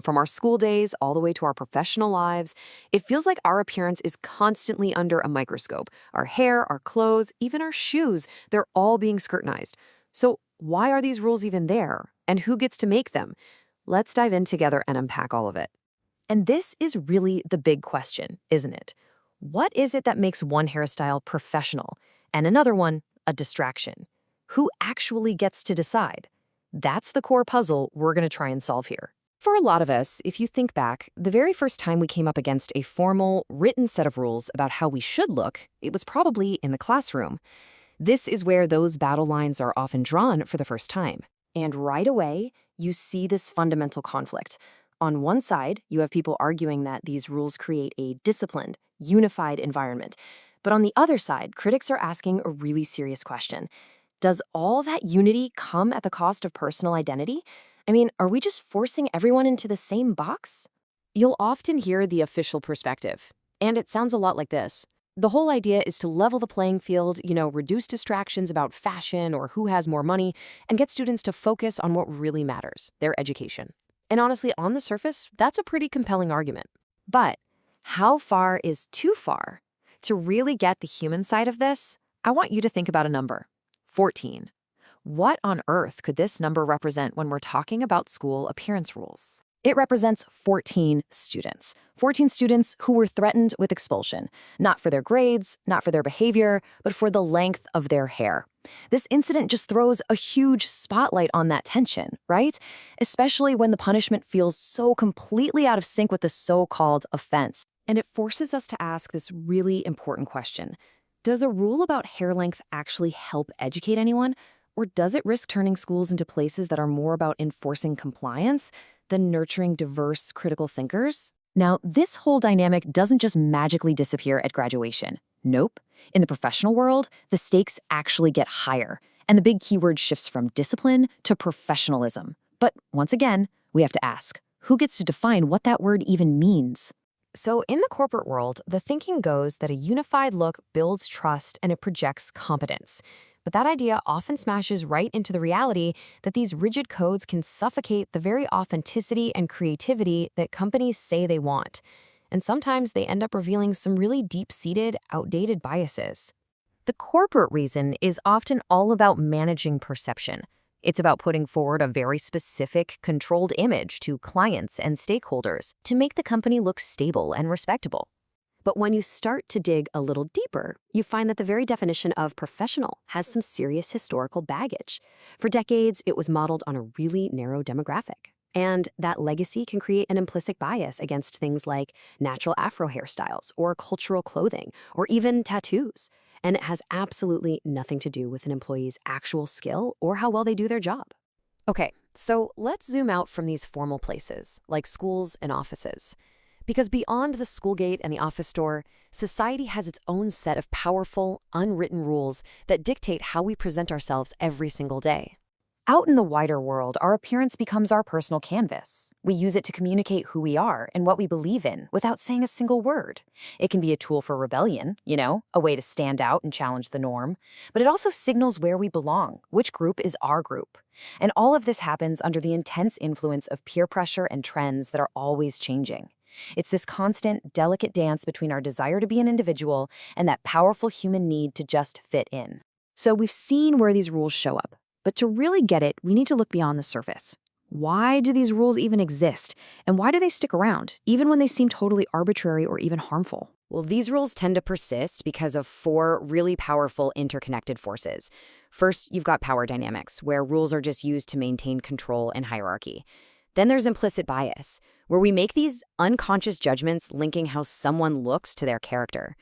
From our school days all the way to our professional lives, it feels like our appearance is constantly under a microscope. Our hair, our clothes, even our shoes, they're all being scrutinized. So why are these rules even there? And who gets to make them? Let's dive in together and unpack all of it. And this is really the big question, isn't it? What is it that makes one hairstyle professional and another one a distraction? Who actually gets to decide? That's the core puzzle we're going to try and solve here. For a lot of us, if you think back, the very first time we came up against a formal, written set of rules about how we should look, it was probably in the classroom. This is where those battle lines are often drawn for the first time. And right away, you see this fundamental conflict. On one side, you have people arguing that these rules create a disciplined, unified environment. But on the other side, critics are asking a really serious question. Does all that unity come at the cost of personal identity? I mean, are we just forcing everyone into the same box? You'll often hear the official perspective, and it sounds a lot like this. The whole idea is to level the playing field, reduce distractions about fashion or who has more money, and get students to focus on what really matters, their education. And honestly, on the surface, that's a pretty compelling argument. But how far is too far? To really get the human side of this, I want you to think about a number: 14. What on earth could this number represent when we're talking about school appearance rules? It represents 14 students. 14 students who were threatened with expulsion, not for their grades, not for their behavior, but for the length of their hair. This incident just throws a huge spotlight on that tension, right? Especially when the punishment feels so completely out of sync with the so-called offense. And it forces us to ask this really important question. Does a rule about hair length actually help educate anyone? Or does it risk turning schools into places that are more about enforcing compliance than nurturing diverse, critical thinkers? Now, this whole dynamic doesn't just magically disappear at graduation. Nope. In the professional world, the stakes actually get higher, and the big keyword shifts from discipline to professionalism. But once again, we have to ask, who gets to define what that word even means? So in the corporate world, the thinking goes that a unified look builds trust and it projects competence. But that idea often smashes right into the reality that these rigid codes can suffocate the very authenticity and creativity that companies say they want. And sometimes they end up revealing some really deep-seated, outdated biases. The corporate reason is often all about managing perception. It's about putting forward a very specific, controlled image to clients and stakeholders to make the company look stable and respectable. But when you start to dig a little deeper, you find that the very definition of professional has some serious historical baggage. For decades, it was modeled on a really narrow demographic. And that legacy can create an implicit bias against things like natural afro hairstyles or cultural clothing or even tattoos. And it has absolutely nothing to do with an employee's actual skill or how well they do their job. Okay, so let's zoom out from these formal places, like schools and offices. Because beyond the school gate and the office door, society has its own set of powerful, unwritten rules that dictate how we present ourselves every single day. Out in the wider world, our appearance becomes our personal canvas. We use it to communicate who we are and what we believe in without saying a single word. It can be a tool for rebellion, a way to stand out and challenge the norm. But it also signals where we belong, which group is our group. And all of this happens under the intense influence of peer pressure and trends that are always changing. It's this constant, delicate dance between our desire to be an individual and that powerful human need to just fit in. So we've seen where these rules show up. But to really get it, we need to look beyond the surface. Why do these rules even exist? And why do they stick around, even when they seem totally arbitrary or even harmful? Well, these rules tend to persist because of 4 really powerful interconnected forces. First, you've got power dynamics, where rules are just used to maintain control and hierarchy. Then there's implicit bias, where we make these unconscious judgments linking how someone looks to their character.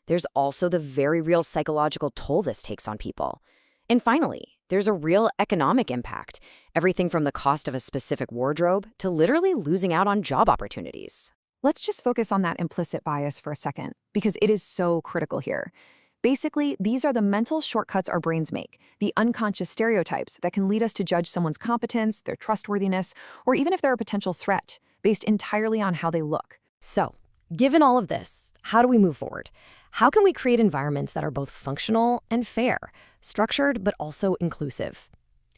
There's also the very real psychological toll this takes on people. And finally, there's a real economic impact, everything from the cost of a specific wardrobe to literally losing out on job opportunities. Let's just focus on that implicit bias for a second, because it is so critical here. Basically, these are the mental shortcuts our brains make, the unconscious stereotypes that can lead us to judge someone's competence, their trustworthiness, or even if they're a potential threat, based entirely on how they look. So, given all of this, how do we move forward? How can we create environments that are both functional and fair, structured but also inclusive?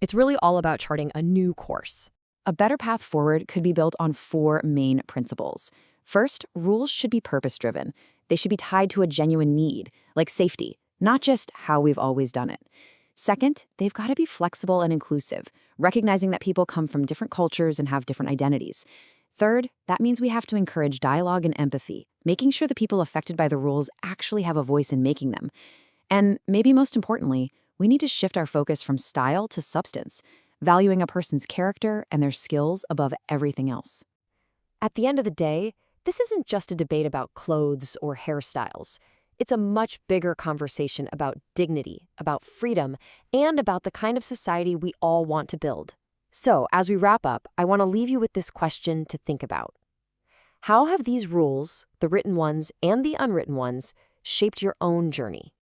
It's really all about charting a new course. a better path forward could be built on four main principles. First, rules should be purpose-driven. They should be tied to a genuine need, like safety, not just how we've always done it. Second, they've got to be flexible and inclusive, recognizing that people come from different cultures and have different identities. Third, that means we have to encourage dialogue and empathy, making sure the people affected by the rules actually have a voice in making them. And maybe most importantly, we need to shift our focus from style to substance, valuing a person's character and their skills above everything else. At the end of the day, this isn't just a debate about clothes or hairstyles. It's a much bigger conversation about dignity, about freedom, and about the kind of society we all want to build. So, as we wrap up, I want to leave you with this question to think about. How have these rules, the written ones and the unwritten ones, shaped your own journey?